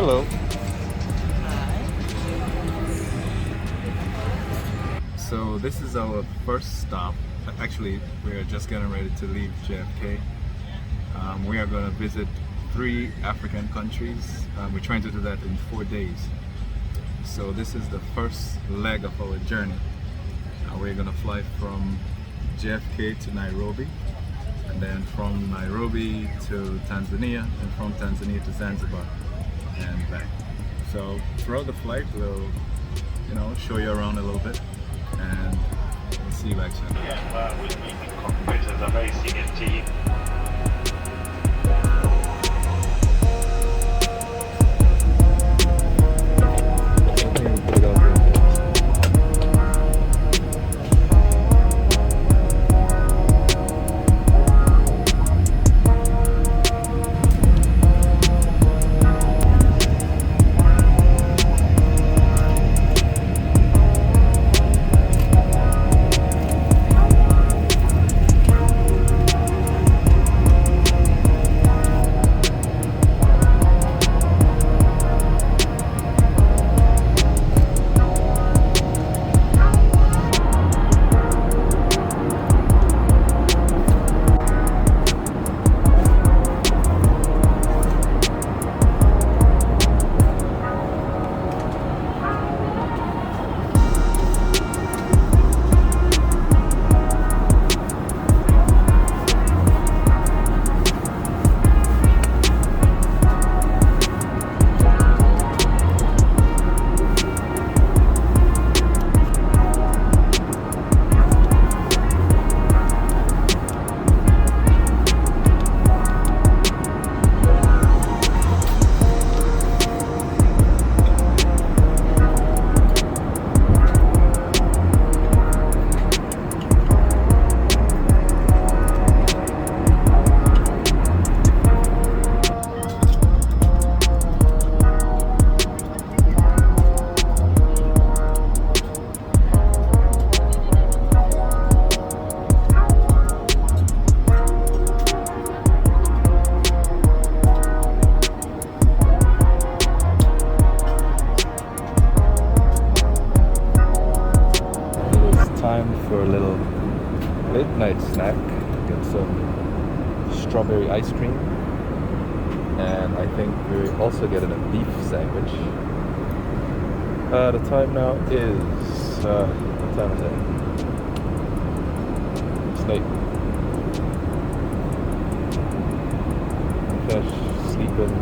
Hello. So this is our first stop. Actually, we're just getting ready to leave JFK. We are going to visit 3 African countries. We're trying to do that in 4 days. So this is the first leg of our journey. We're going to fly from JFK to Nairobi, and then from Nairobi to Tanzania, and from Tanzania to Zanzibar and back. So throughout the flight, we'll show you around a little bit, and we'll see you actually. Yeah, with me in cockpit as a very senior team. For a little late night snack, get some strawberry ice cream, and I think we're also getting a beef sandwich. The time now is what time is it? It's late. Finished sleeping,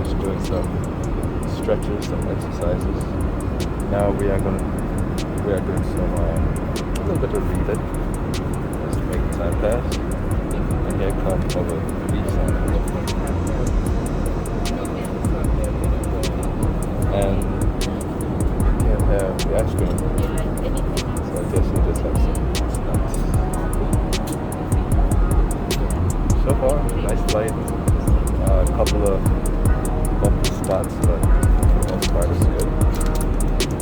just doing some stretches, some exercises. Now we are doing some a little bit of reading just to make the time pass. And here comes our beef sandwich. And we can't have the ice cream, so I guess we'll just have some snacks. So far, nice flight. A couple of bumpy spots, but for the most part it's good.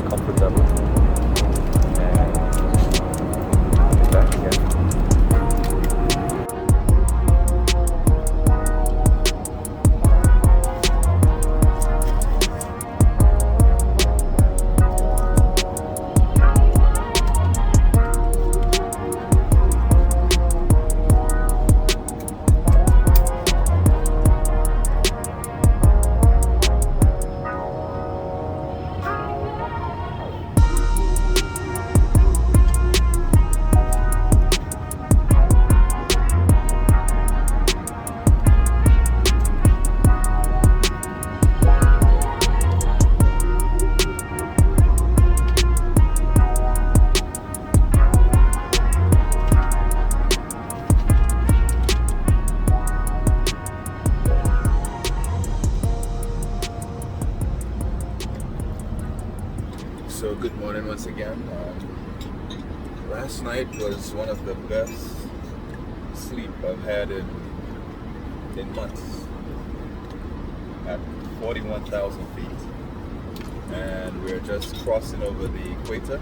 Comfortable. Back again. So good morning once again. Last night was one of the best sleep I've had in months at 41,000 feet, and we're just crossing over the equator.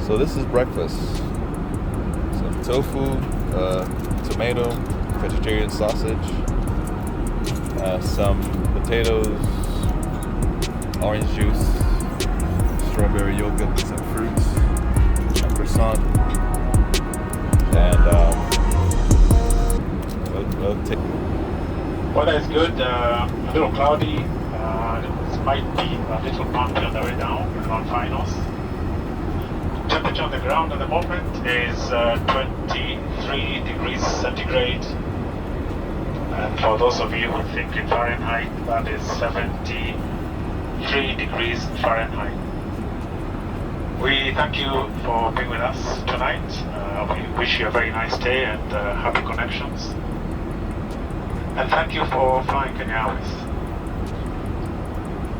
So this is breakfast. Some tofu, tomato, vegetarian sausage, some potatoes, orange juice, strawberry yogurt with some fruits, a croissant, and we'll take. Weather is good, a little cloudy. It might be a little bumpy on the way down, around finals. Temperature on the ground at the moment is 23 degrees centigrade. And for those of you who think in Fahrenheit, that is 73 degrees Fahrenheit. We thank you for being with us tonight. We wish you a very nice day and happy connections. And thank you for flying Kenya Airways.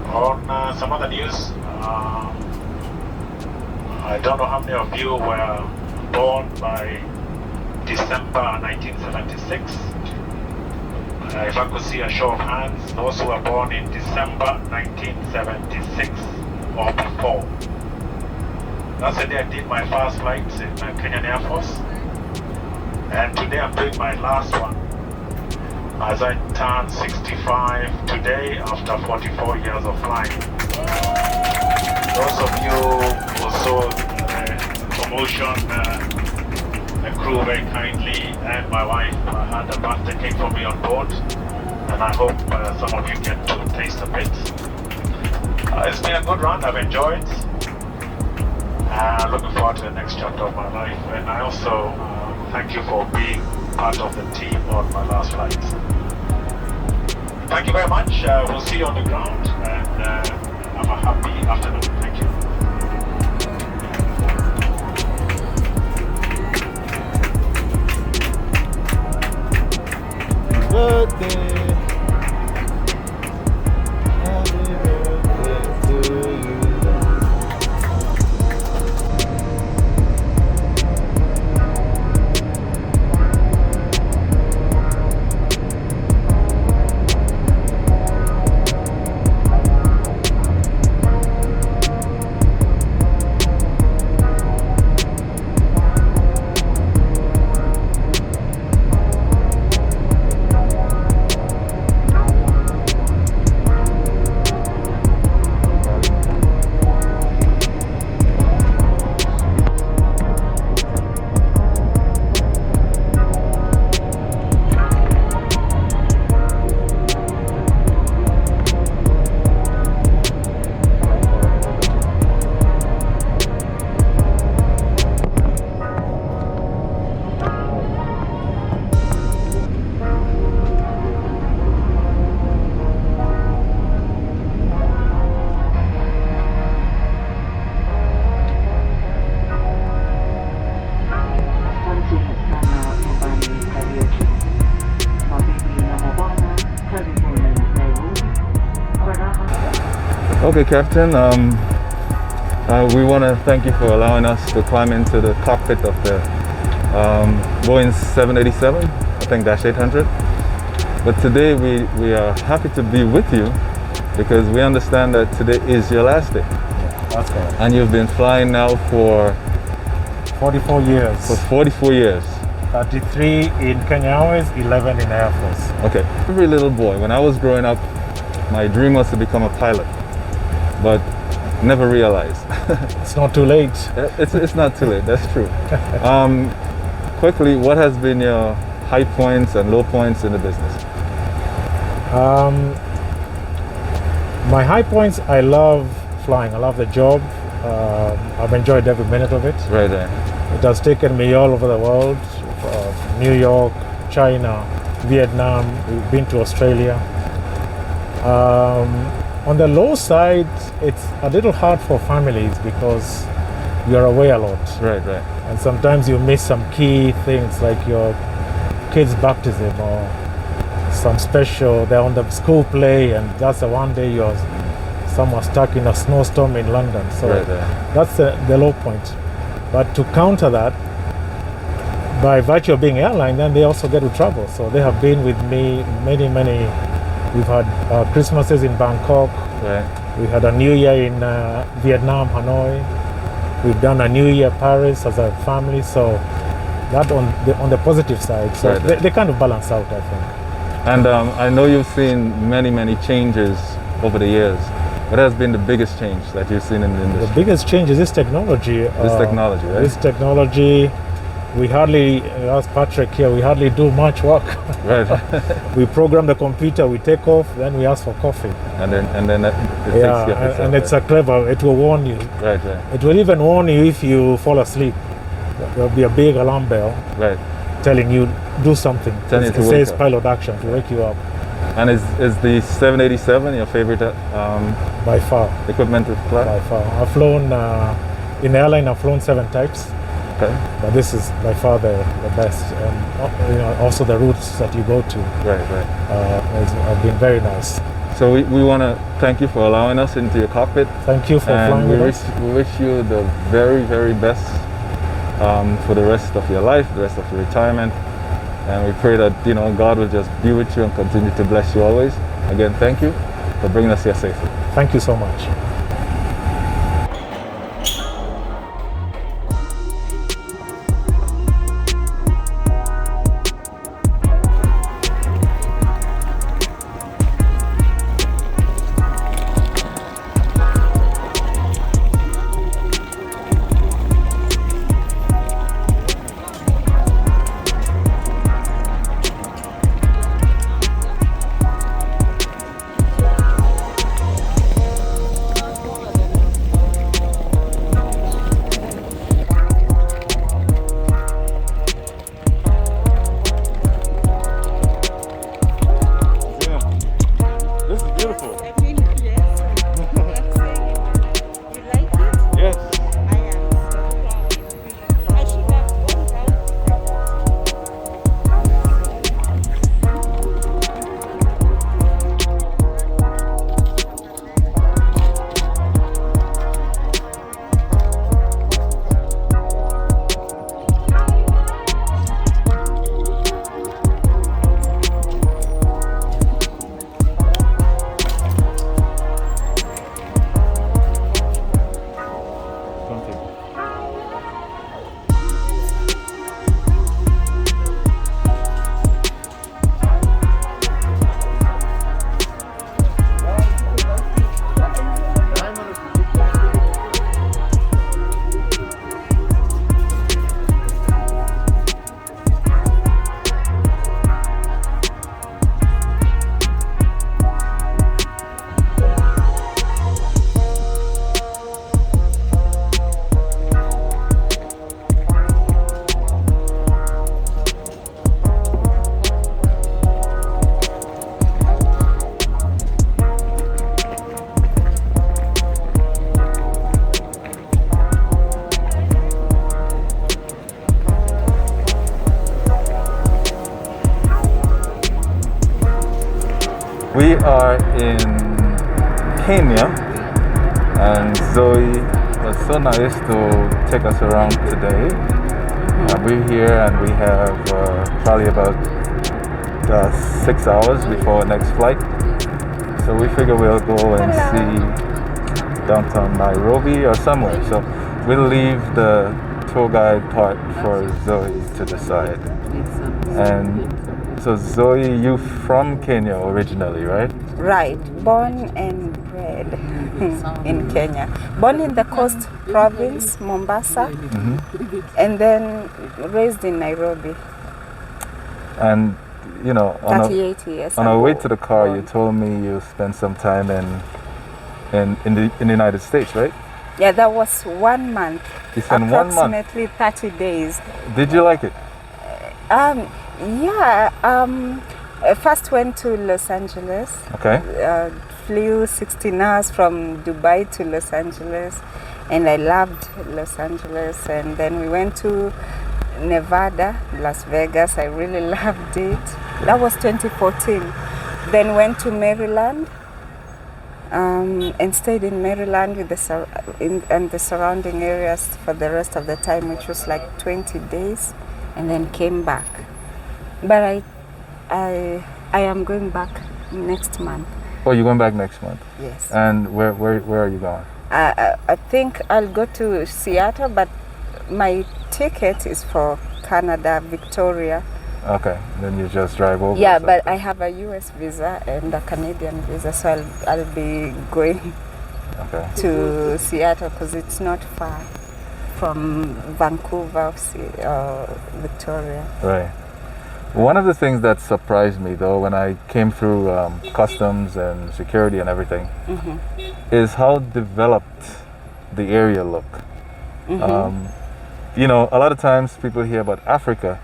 On some other news, I don't know how many of you were born by December 1976. If I could see a show of hands, those who were born in December 1976 or before. That's the day I did my first flight in Kenya Air Force. And today I'm doing my last one, as I turn 65 today after 44 years of flying. Those of you who saw the promotion, the crew very kindly, and my wife had a birthday cake for me on board, and I hope some of you get to taste a bit. It's been a good run, I've enjoyed. Looking forward to the next chapter of my life, and I also thank you for being part of the team on my last flight. Thank you very much. We'll see you on the ground, and have a happy afternoon. Thank you. Birthday. Happy birthday to you. Okay, Captain, we want to thank you for allowing us to climb into the cockpit of the Boeing 787, I think -800. But today we are happy to be with you because we understand that today is your last day. That's correct. And you've been flying now for 44 years. for 44 years. 33 in Kenya Airways, 11 in Air Force. Okay. Every little boy, when I was growing up, my dream was to become a pilot, but never realized. It's not too late. It's not too late, that's true. Quickly, what has been your high points and low points in the business? My high points, I love flying. I love the job. I've enjoyed every minute of it. Right there. It has taken me all over the world, New York, China, Vietnam, we've been to Australia. On the low side, it's a little hard for families because you're away a lot. Right, right. And sometimes you miss some key things like your kid's baptism or some special, they're on the school play and that's the one day you're somewhere stuck in a snowstorm in London. So Right there. that's the low point. But to counter that, by virtue of being airline, then they also get to travel. So they have been with me many. We've had Christmases in Bangkok. Right. We had a New Year in Vietnam, Hanoi. We've done a New Year Paris as a family. So that on the positive side. So Right. they kind of balance out, I think. And I know you've seen many changes over the years. What has been the biggest change that you've seen in the industry? The biggest change is this technology. This technology, right? This technology, we hardly, as Patrick here, we hardly do much work. Right. We program the computer, we take off, then we ask for coffee. And then it takes care of itself. And it's a clever, it will warn you. Right. It will even warn you if you fall asleep. There'll be a big alarm bell. Right. Telling you do something. Telling you to it wake says up. pilot action to wake you up. And is the 787 your favorite By far. equipment to fly? By far. I've flown, in airline I've flown 7 types. Okay. But this is by far the best. And also the routes that you go to Right. have been very nice. So we want to thank you for allowing us into your cockpit. Thank you for flying with us. We wish you the very best for the rest of your life, the rest of your retirement. And we pray that, God will just be with you and continue to bless you always. Again, thank you for bringing us here safely. Thank you so much. We are in Kenya, and Zoe was so nice to take us around today. We're here and we have probably about 6 hours before our next flight. So we figure we'll go and see downtown Nairobi or somewhere. So we'll leave the tour guide part for Zoe to decide. And so Zoe, you from Kenya originally, right? Right, born and bred in Kenya. Born in the Coast Province, Mombasa, and then raised in Nairobi. And you know, 38 years. On our way to the car, you told me you spent some time in the United States, right? Yeah, that was 1 month. You spent 1 month? Approximately 30 days. Did you like it? Yeah. I first went to Los Angeles. Okay. Flew 16 hours from Dubai to Los Angeles, and I loved Los Angeles. And then we went to Nevada, Las Vegas. I really loved it. That was 2014. Then went to Maryland and stayed in Maryland with and the surrounding areas for the rest of the time, which was like 20 days, and then came back. But I am going back next month. Oh, you're going back next month? Yes. And where are you going? I think I'll go to Seattle, but my ticket is for Canada, Victoria, Okay, then you just drive over. Yeah, or but something. I have a US visa and a Canadian visa, so I'll be going Okay. to Seattle because it's not far from Vancouver, Victoria. Right. One of the things that surprised me though when I came through customs and security and everything is how developed the area looked. You know, a lot of times people hear about Africa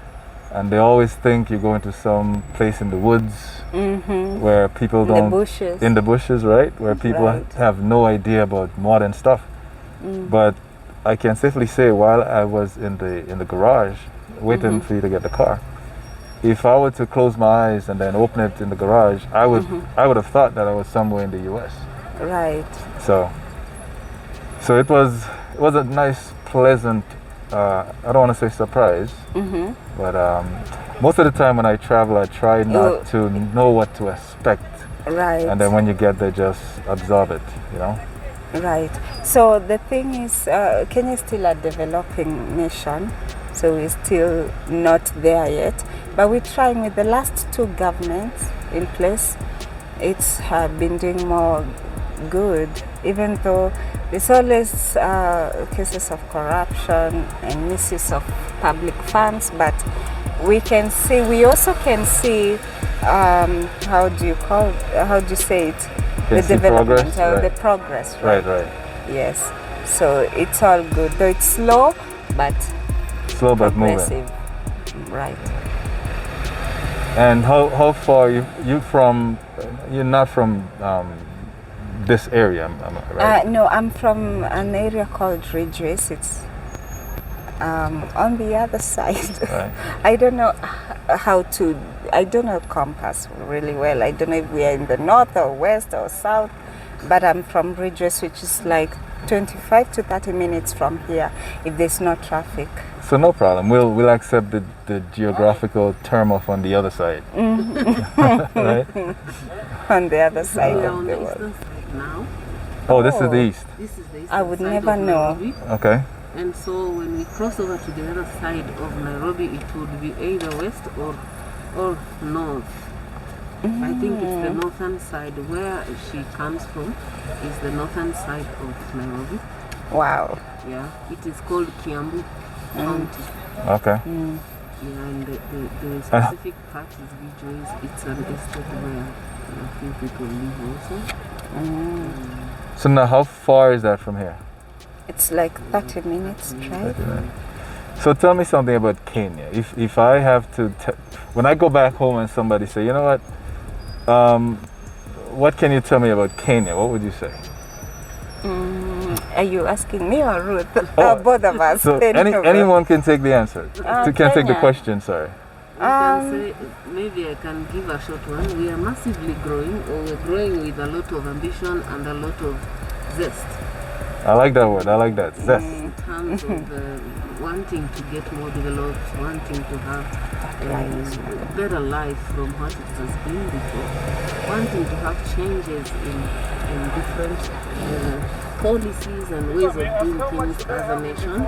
and they always think you're going to some place in the woods where people In don't the bushes. in the bushes, right? Where people Right. have no idea about modern stuff. But I can safely say while I was in the garage waiting for you to get the car, if I were to close my eyes and then open it in the garage, I would have thought that I was somewhere in the US. Right. So it was a nice, pleasant. I don't want to say surprise, but most of the time when I travel, I try not to know what to expect, Right. and then when you get there, just absorb it. You know. Right. So the thing is, Kenya is still a developing nation, so we're still not there yet. But we're trying with the last two governments in place. It's been doing more good, even though there's always cases of corruption and misuse of public funds. But we also can see, how do you say it? Can The see development, progress, right. the progress, right? Right. Yes. So it's all good, though it's slow, but Slow but moving. progressive. Right. And how far you from? You're not from this area, right? No, I'm from an area called Ridgeways. It's on the other side. Right. I don't know I don't know compass really well. I don't know if we are in the north or west or south, but I'm from Ridgeways, which is like 25 to 30 minutes from here if there's no traffic. So no problem. We'll accept the geographical term of on the other side. Right? On the other side We are of on the the world. eastern side now. Oh, this is the Oh. east. This is the eastern I would side never of know. Nairobi. Okay. And so when we cross over to the other side of Nairobi, it would be either west or north. I think it's the northern side. Where she comes from is the northern side of Nairobi. Wow. Yeah, it is called Kiambu County. Okay. Yeah, and the specific part is Ridgeways. It's an estate where a few people live also. So now, how far is that from here? It's like 30 minutes drive. So tell me something about Kenya. If I have to, when I go back home and somebody say, you know what can you tell me about Kenya? What would you say? Are you asking me or Ruth? Oh, Both of us. So Any of us. anyone can take the answer. Can take the Kenya. question. Sorry. I can say, maybe I can give a short one. We are massively growing, or we're growing with a lot of ambition and a lot of zest. I like that word. I like that. Zest. In terms of wanting to get more developed, wanting to have a better life from what it has been before, wanting to have changes in different policies and ways of doing things as a nation,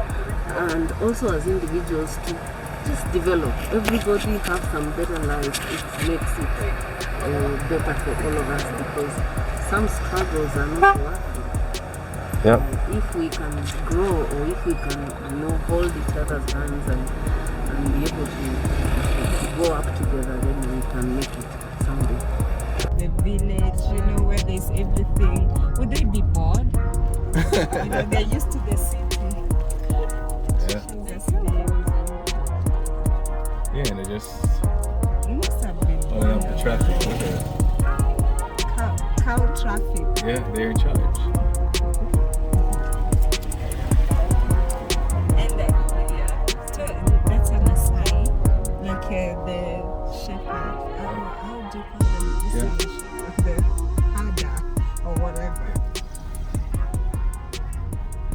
and also as individuals to just develop. Everybody have some better lives. It makes it better for all of us because some struggles are not worth it. Yep. If we can grow, or if we can, hold each other's hands and be able to go up together, then we can make it someday. The village, where there's everything. Would they be bored? They're used to the city. Yeah. Jesus names. Yeah, they just It must have been open up the traffic. cow traffic. Yeah, they're in charge. And so that's an aside. Like the shepherd. How do you call them? Yeah. The herder or whatever.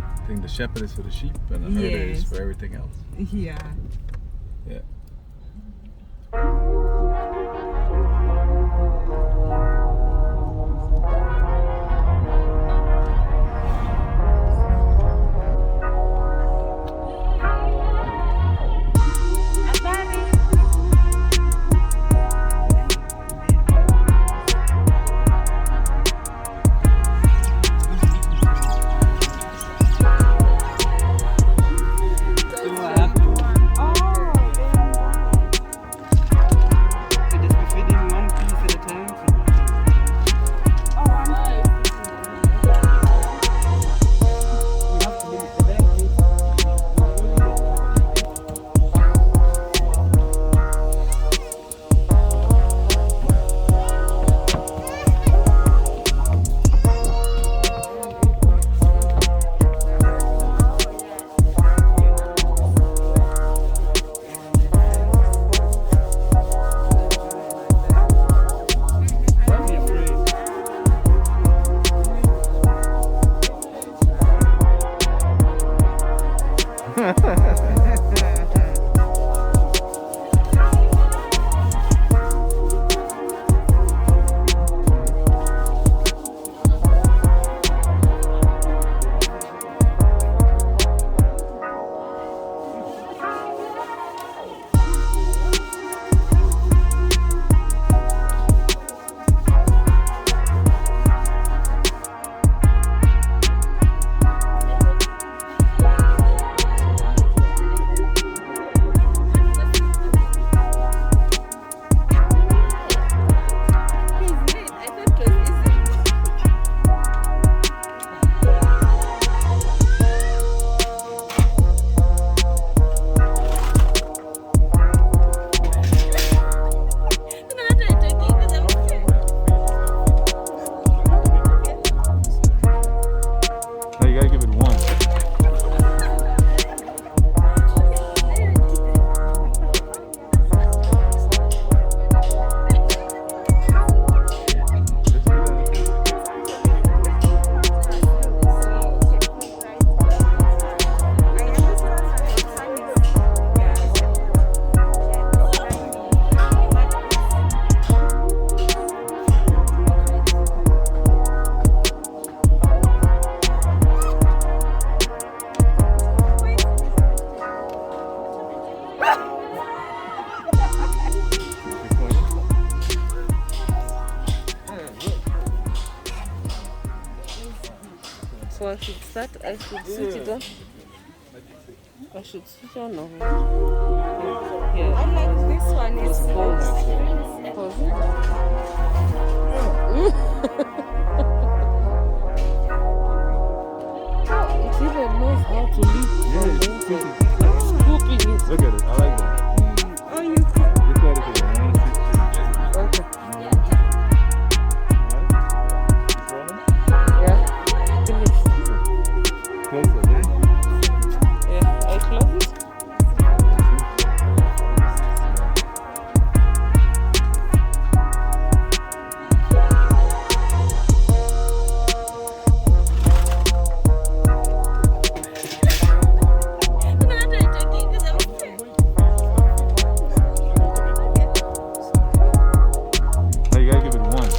I think the shepherd is for the sheep and the herder is Yes. for everything else. Yeah. Yeah. should start. I should switch it on. I should switch on or yeah. I like this one. It's Pause. It even knows how to live. Scooping it. Look at it. I like that. Oh, you Record it again. I want to see. Okay. Rolling? Yeah. Finished. Close it, eh? Yeah. I close it. Oh, you gotta give it one.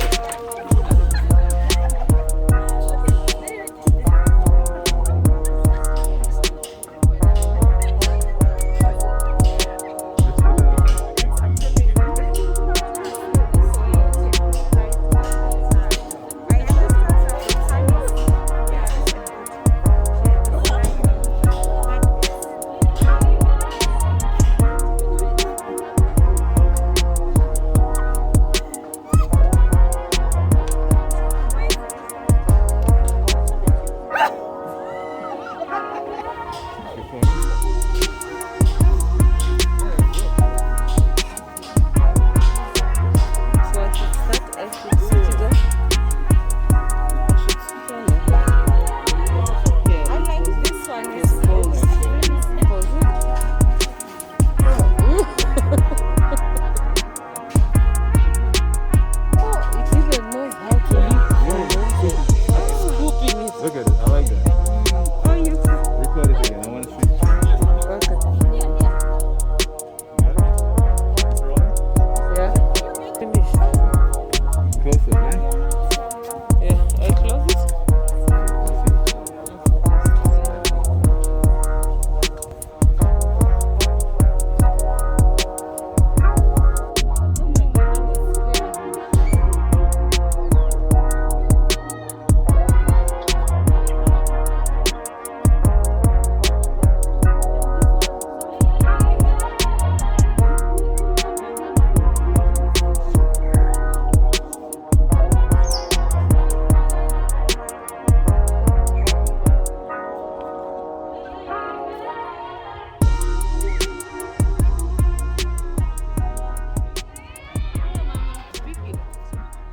So I should start. I should switch it on. I should switch on or yeah. I like this one. It's Pause. Pause it. It even knows how to live. Scooping it. Look at it. I like that. Oh, you Record it again. I want to see. Okay. Rolling? Yeah. Finished. Close it, eh? Yeah. I close it.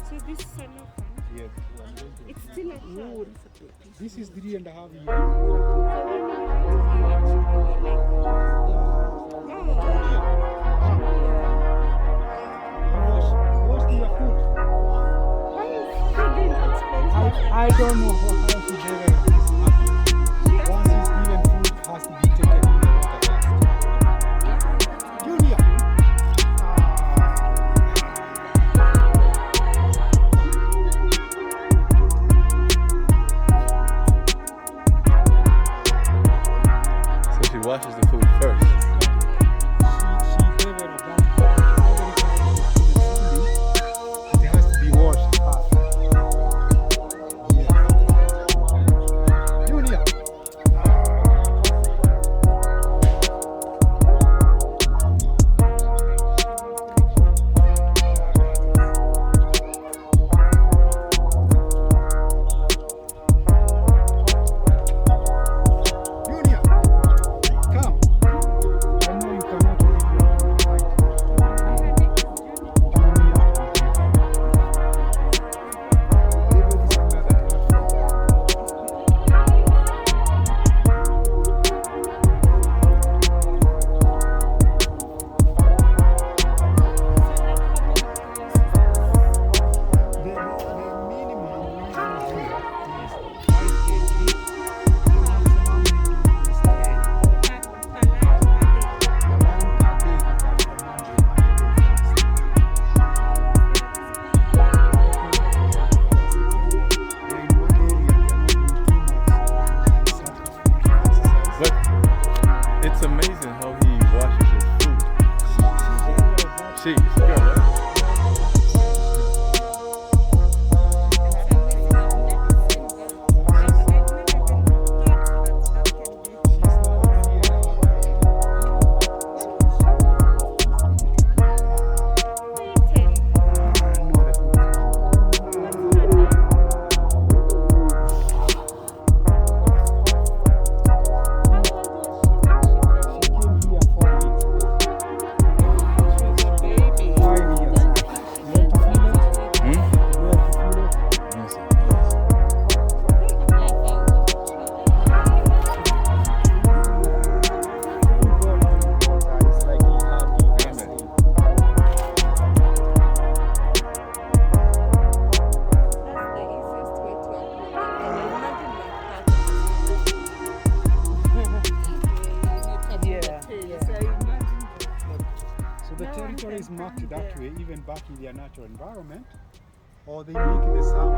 So this is a local. Yes. It's still a child. This is 3.5 years. What's the food? I don't know how to develop this happy. Once it's given food, it has to be taken in the water first. Junior. So she washes the food first. She developed that. It has to be washed first. Yeah. Junior. Junior, come. I know you cannot leave your food right. Junior. Give this another The minimum we do here is 5 kg. The maximum we do is 10. But it's amazing how he washes his food. She, it's a girl, right? So the territory is marked that way, even back in their natural environment, or they make the sound.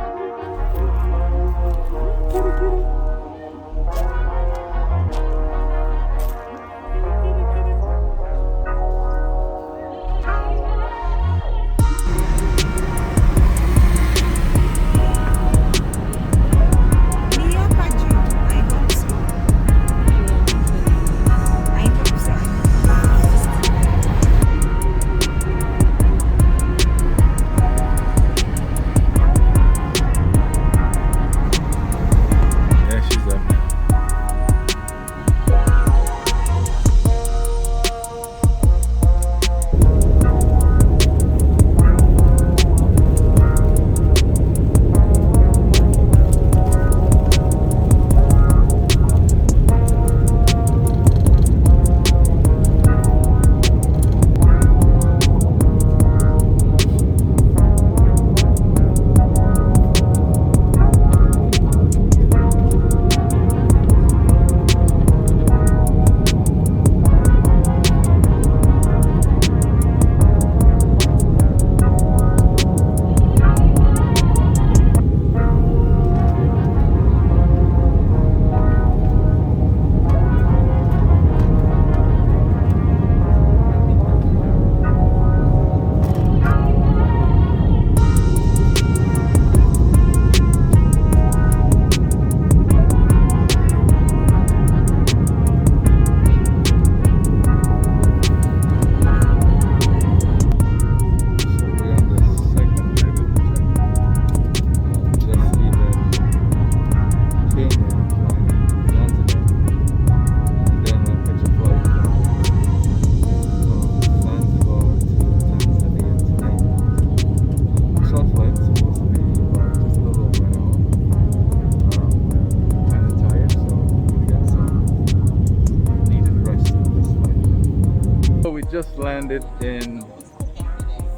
Just landed in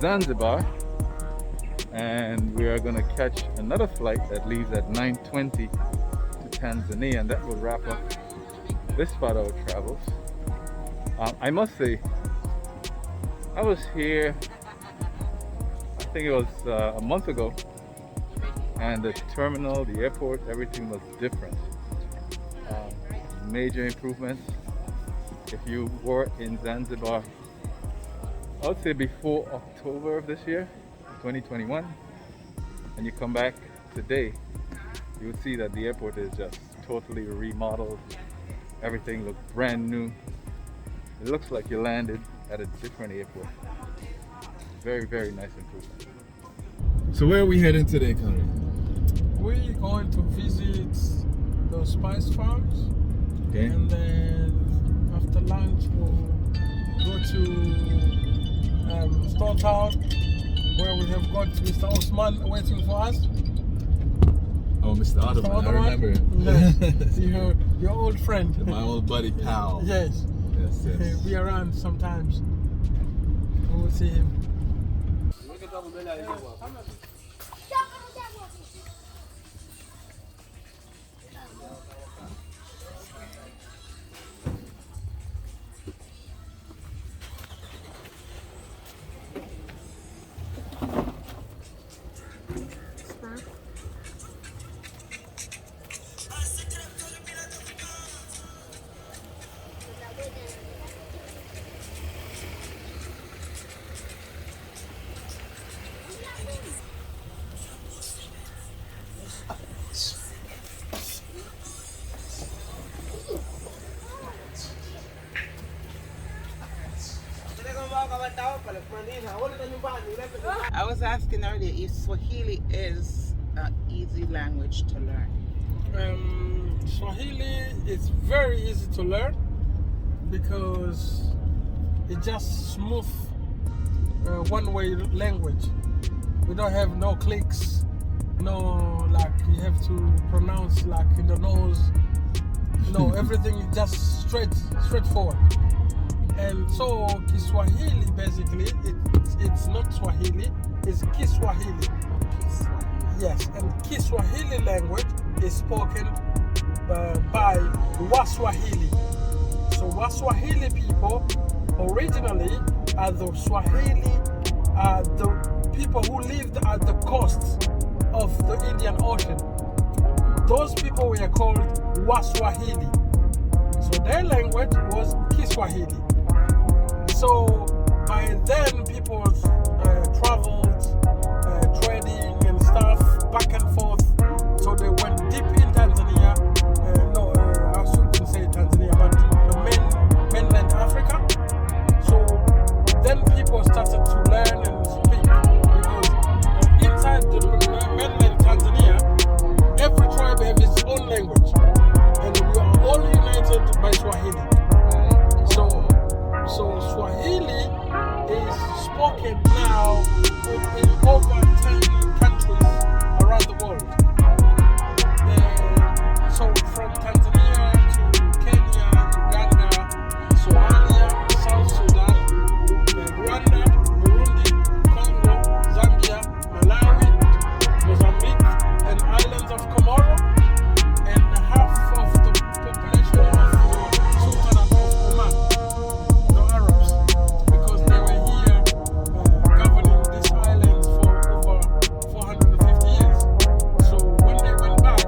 Zanzibar and we are going to catch another flight that leaves at 9:20 to Tanzania, and that will wrap up this part of our travels. I must say, I was here, I think it was a month ago, and the terminal, the airport, everything was different. Major improvements. If you were in Zanzibar, I would say before October of this year, 2021, and you come back today, you would see that the airport is just totally remodeled. Everything looks brand new. It looks like you landed at a different airport. Very, very nice improvement. So where are we heading today, Conrad? We're going to visit the spice farms. Okay. And then after lunch we'll go to Store Town, where we have got Mr. Osman waiting for us. Oh, Mr. Ottoman, I remember him. Yes. your old friend. My old buddy pal. Yes. Yes, yes. He'll be around sometimes. We will see him. I was asking earlier if Swahili is an easy language to learn. Swahili is very easy to learn because it's just smooth one-way language. We don't have no clicks, no like you have to pronounce like in the nose. No, everything is just straightforward. And so Kiswahili basically, it's not Swahili, it's Kiswahili. Yes, and Kiswahili language is spoken by Waswahili. So So Waswahili people originally are the Swahili, the people who lived at the coasts of the Indian Ocean. Those people were called Waswahili. So their language was Kiswahili. So by then people traveled, trading and stuff back and forth. So they went deep in Tanzania. No, I shouldn't say Tanzania, but the mainland Africa. So then people started to learn and speak, because inside the mainland Tanzania, every tribe has its own language, and we are all united by Swahili. So Swahili is spoken now in over 10 countries around the world. So from Tanzania to Kenya, Uganda, Somalia, South Sudan, Rwanda, Burundi, Congo, Zambia, Malawi, Mozambique, and islands of Comoro, and half of the population of the Sultanate of Oman, the Arabs, because they were here governing these islands for over 450 years. So when they went back,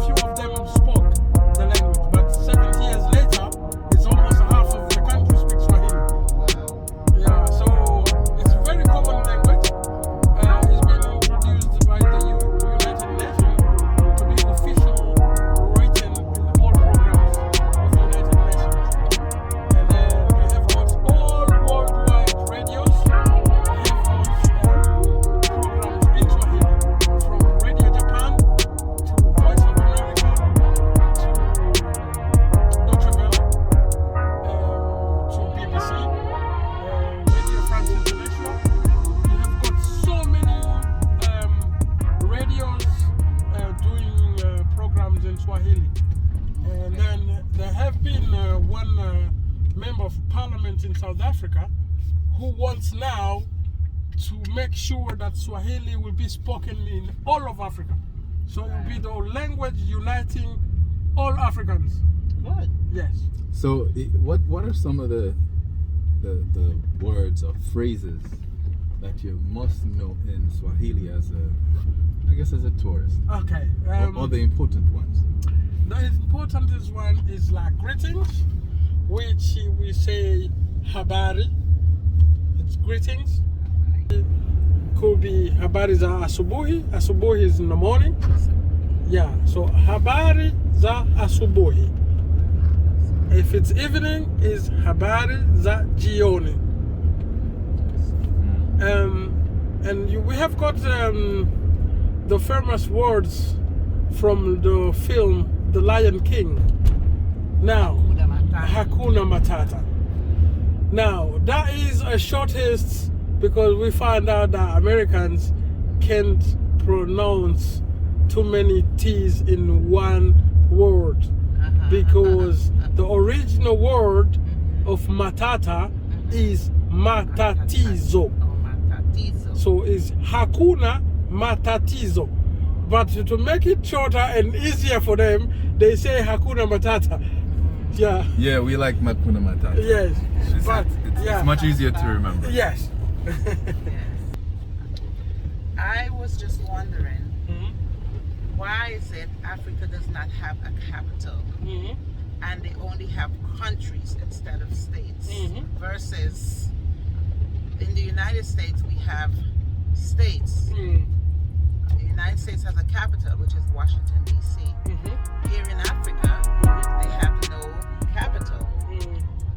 few of them spoke the language, but 70 years later, it's almost half of the country speaks Swahili. Yeah, so it's a very common language. It's been introduced by the United Nations to be official written in all programs of the United Nations. And then we have got all worldwide radios. We have got programs in Swahili, from Radio Japan to Voice of America to Deutsche Welle to BBC, Radio France International. You have got so many radios doing programs in Swahili. And then there have been one member of parliament in South Africa who wants now to make sure that Swahili will be spoken in all of Africa. So it will be the language uniting all Africans. Good. Yes. So, what are some of the words or phrases that you must know in Swahili as a tourist? Okay. Or the important ones? The important one is like greetings, which we say habari. It's greetings. It could be habari za asubuhi. Asubuhi is in the morning. Yeah, so habari za asubuhi. If it's evening, is habari za jioni. We have got the famous words from the film The Lion King. Now, Hakuna Matata. Now, that is a shortest, because we found out that Americans can't pronounce too many T's in one word, because the original word of matata is matatizo. So it's Hakuna Matatizo. But to make it shorter and easier for them, they say Hakuna Matata. Yeah. Yeah, we like Hakuna Matata. Yes. It's much easier to remember. Yes. I was just wondering, why is it Africa does not have a capital, and they only have countries instead of states, versus in the United States we have states. The United States has a capital, which is Washington, D.C. Here in Africa, they have no capital,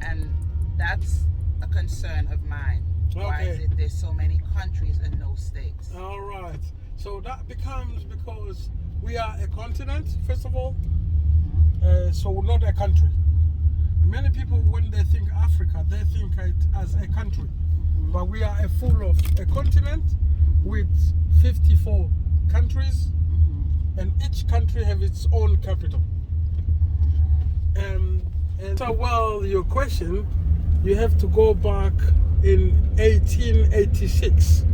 and that's a concern of mine. Why is it there's so many countries and no states? All right. So that becomes because we are a continent, first of all, so not a country. Many people, when they think Africa, they think it as a country. But we are full of a continent with 54 countries, and each country have its own capital. And so, well, your question, you have to go back in 1886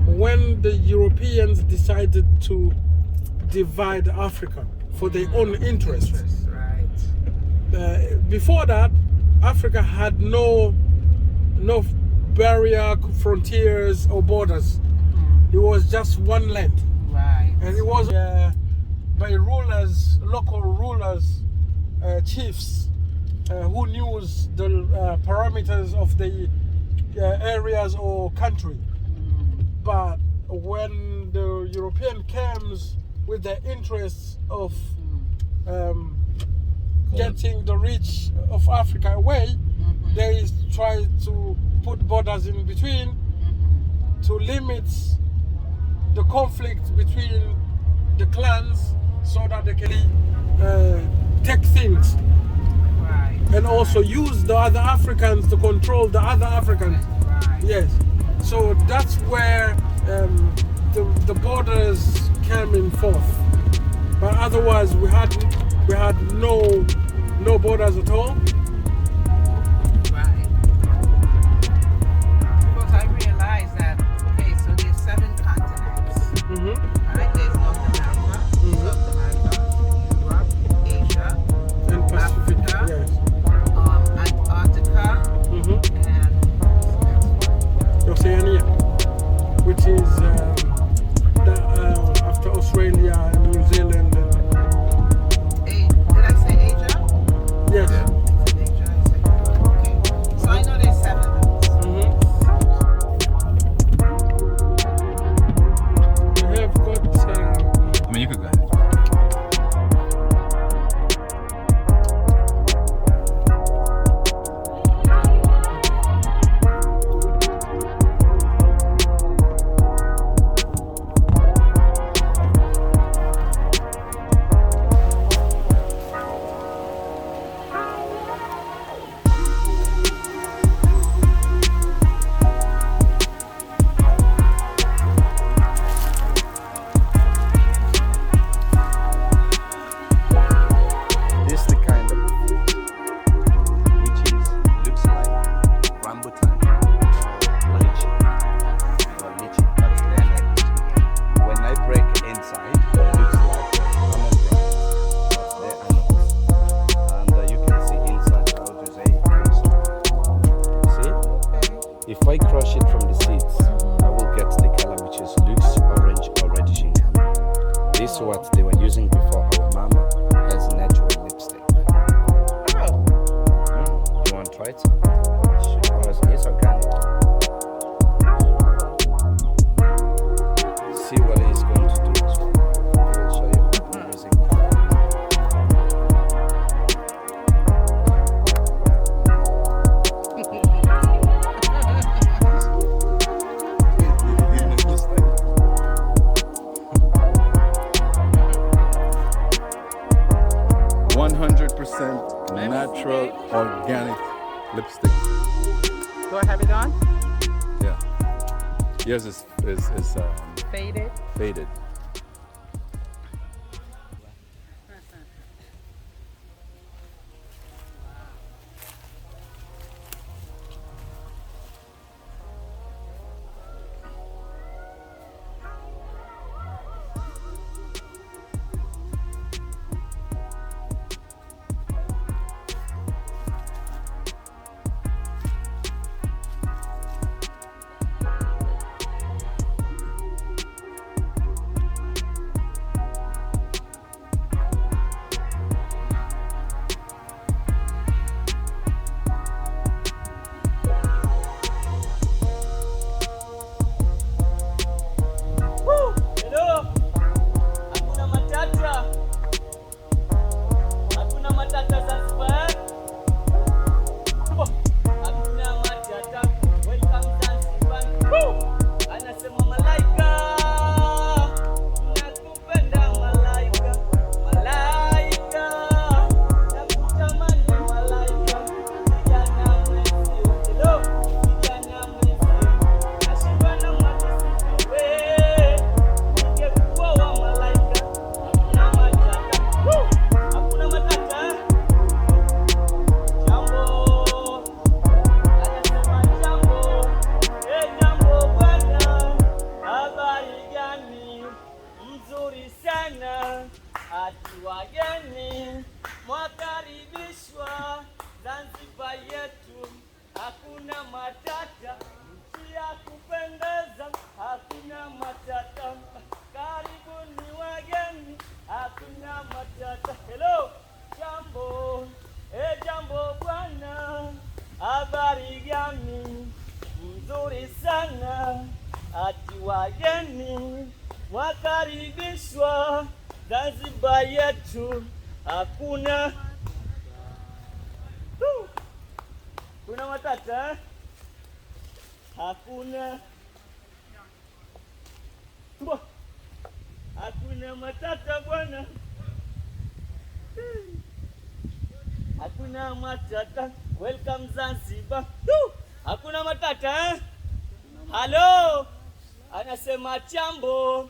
when the Europeans decided to divide Africa for their own interests. Right. before that, Africa had no barrier, frontiers or borders. It was just one land. Right. And it was by rulers, local rulers, chiefs, who knew the parameters of the areas or country. But when the European came with the interests of getting the rich of Africa away, they tried to put borders in between to limit the conflict between the clans so that they can take things. Right. And also use the other Africans to control the other Africans. Right. Yes. So that's where the borders came in forth. But otherwise we had no borders at all. Right. Because I realized that, okay, so there's 7 continents. Right? There's North America, South America, Europe, Asia, And Pacific, Africa, yes. Antarctica, and Oceania, which is after Australia and New Zealand. did I say Asia? Yes. I said Asia, I said, okay. So I know there's 7 of them. We have got. I mean, you could go ahead. This the kind of fruit which looks like rambutan, lychee, or lychee, but they're not. When I break inside, it looks like pomegranate, but they're not. And you can see inside how to say see? If I crush it from the seeds, I will get the color which is looks orange or reddish in color. This is what they were using before our mama as natural lipstick. You want to try it? Because it's organic. See what it's going to do. I will show you what I'm using. Natural, organic lipstick. Do I have it on? Yeah. Yours is Faded. faded. Zanzibar yetu hakuna matata, nchi ya kupendeza, hakuna matata. Karibuni wageni, hakuna matata. Hello, jambo, jambo bwana, habari gani? Mzuri sana, ati wageni wakaribishwa Zanzibar yetu hakuna kuna matata, hakuna matata bwana, hakuna matata. Welcome Zanzibar. Hakuna matata. Halo, anasema jambo,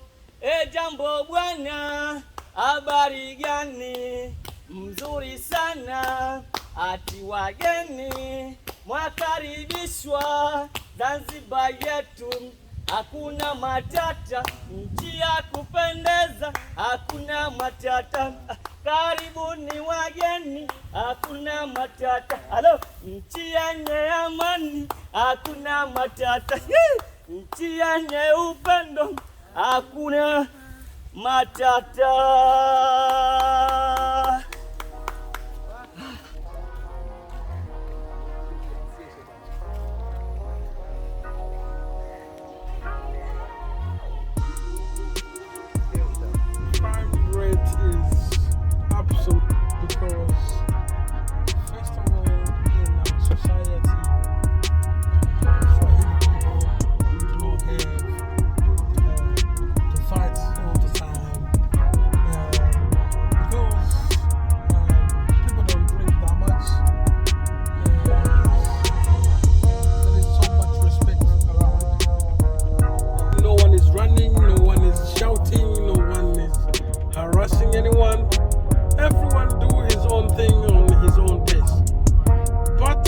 jambo bwana, habari gani? Mzuri sana, ati wageni mwakaribishwa Zanzibar yetu hakuna matata, nchi ya kupendeza, hakuna matata. Karibuni wageni, hakuna matata. Halo, nchi yenye amani, hakuna matata. Nchi yenye upendo, hakuna matata. Crime rate is absolute because, first of all, in our society, Swahili people do not have to fight all the time because people don't drink that much. There is so much respect around. No one is running, no one is shouting, no one is harassing anyone. Everyone do his own thing on his own pace. But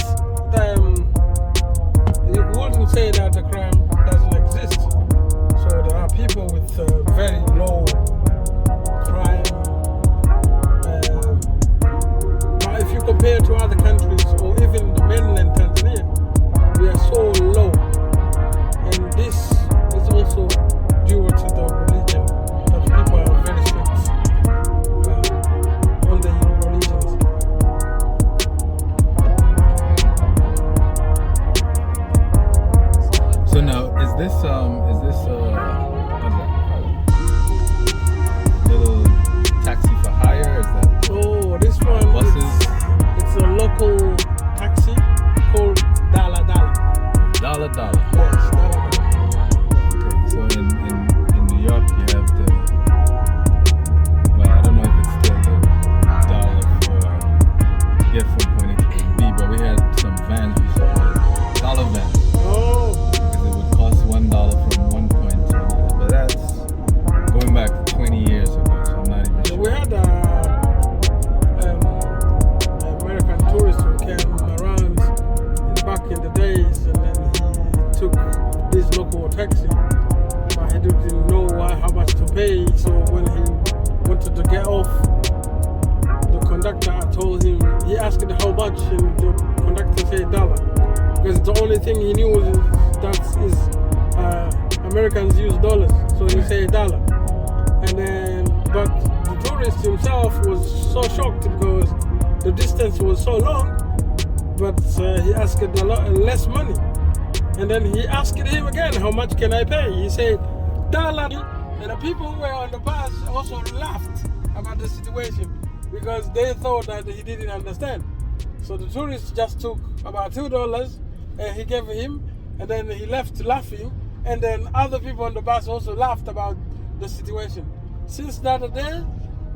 you wouldn't say that the crime doesn't exist. So there are people with very low crime. But if you compare to other countries or even the mainland Tanzania, we are so low. And this is also due to the religion. That people are very strict on their religions. So now, is this little taxi for hire? Is that Oh, this one buses? it's a local taxi called Dala Dala. Dollar? Yes, Dala Dala. Okay, so in New York you have the, well, I don't know if it's still a dollar to get from point A to point B, but we had some vans we saw, dollar vans, Oh, because it would cost $1 from one point to another. But that's going back 20 years ago, so I'm not even so sure. we had American tourist who came around back in the days, and then he took this local taxi, but he didn't know how much to pay. So when he wanted to get off, the conductor told him, he asked how much, and the conductor said $1, because the only thing he knew is Americans use dollars, so he said $1. And then, but the tourist himself was so shocked because the distance was so long, but he asked a lot less money. And then he asked him again, how much can I pay? He said $1. And the people who were on the bus also laughed about the situation because they thought that he didn't understand. So the tourist just took about $2 and he gave him, and then he left laughing. And then other people on the bus also laughed about the situation. Since that day,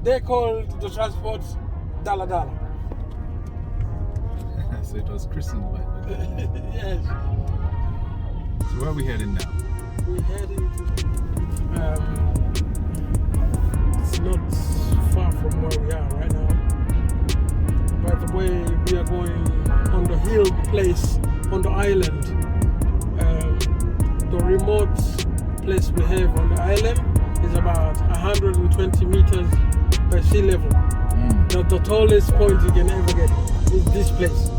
they called the transport Dala Dala. So it was christened by the Yes. So where are we heading now? We're heading to, it's not far from where we are right now. By the way, we are going on the hill place on the island. The remote place we have on the island is about 120 meters by sea level. The tallest point you can ever get is this place.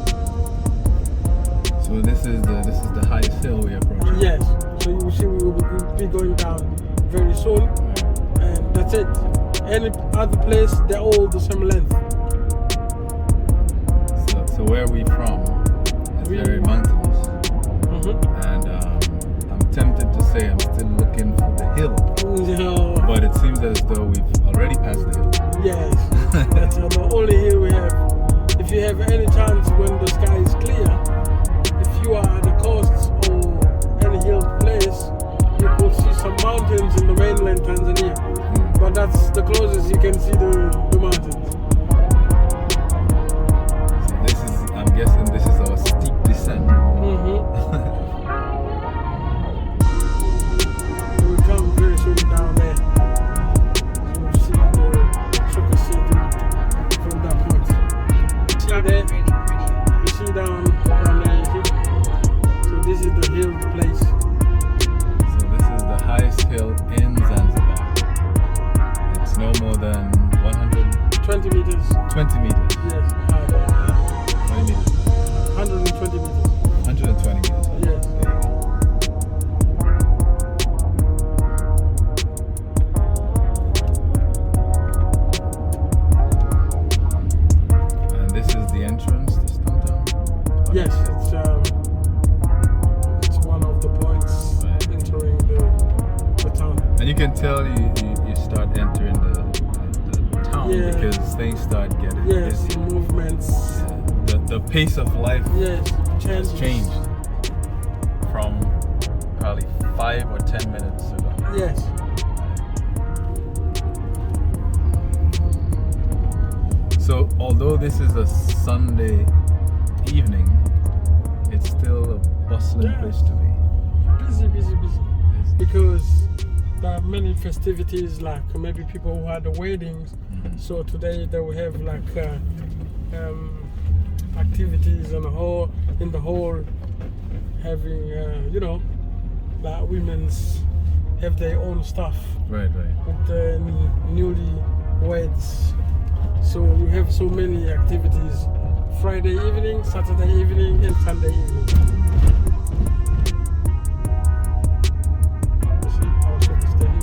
So this is the highest hill we approach. Yes. So you will see we will be going down very soon, and that's it. Any other place, they're all the same length. So where are we from? It's very mountainous, and I'm tempted to say I'm still looking for the hill, but it seems as though we've already passed the hill. Yes, that's the only hill we have. If you have any chance when the sky is clear, if you are at the coast or any hill place, you could see some mountains in the mainland Tanzania. But that's the closest you can see the mountains. So this is, I'm guessing this is our steep descent. We come very soon down there. So we'll see the sugar city from that point. See there? You see down there, you see? So this is the hill place. So this is the highest hill in Zanzibar. It's no more than 120 meters. 20 meters. Yes, high. 20 meters. 120 meters. 120 meters. Yes. And this is the entrance to Stone Town? Yes, it's one of the points entering the town. And you can tell you start entering the town because things start getting busy. Movements. The pace of life has changes. changed from probably 5 or 10 minutes ago. Yes. So although this is a Sunday evening, it's still a bustling place to be. Busy. Because there are many festivities, like maybe people who had weddings. So today they will have like activities in the hall, having like women's have their own stuff. Right. With the newlyweds. So you have so many activities: Friday evening, Saturday evening, and Sunday evening. You see our soccer stadium.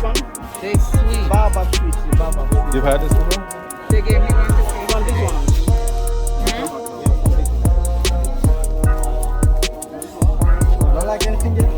one? They sweet. Baba sweet. Baba sweet. You've had this before? They gave me one to taste. This one. Don't like anything yet?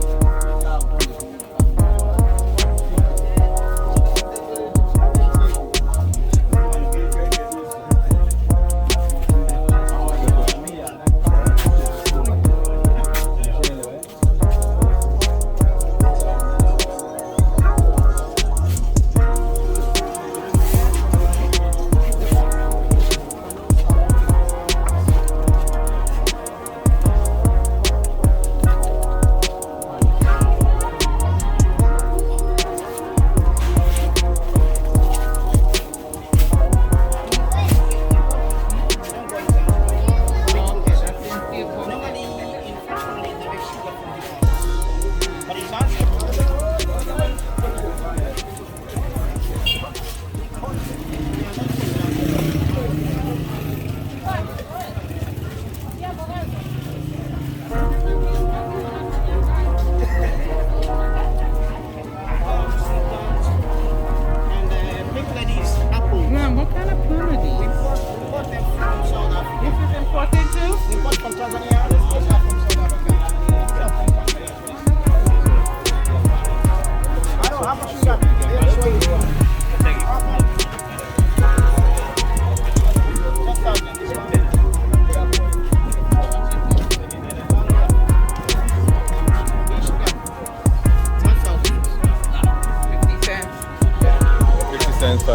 What kind of plum are these? Import them from South Africa. This is imported too? Import from Tanzania. This is from South Africa. I don't have a sugar. I'll show you. Thank you. 10,000. This one. Sugar. 50 cents. 50 cents, $5.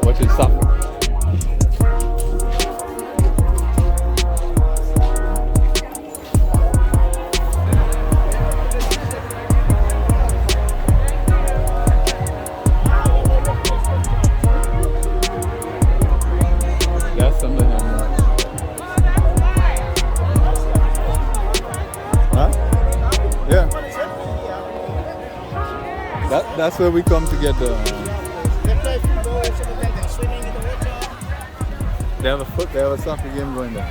What is supper? That's something I'm not. Huh? Yeah. That's where we come to get the. They have a soccer game going there.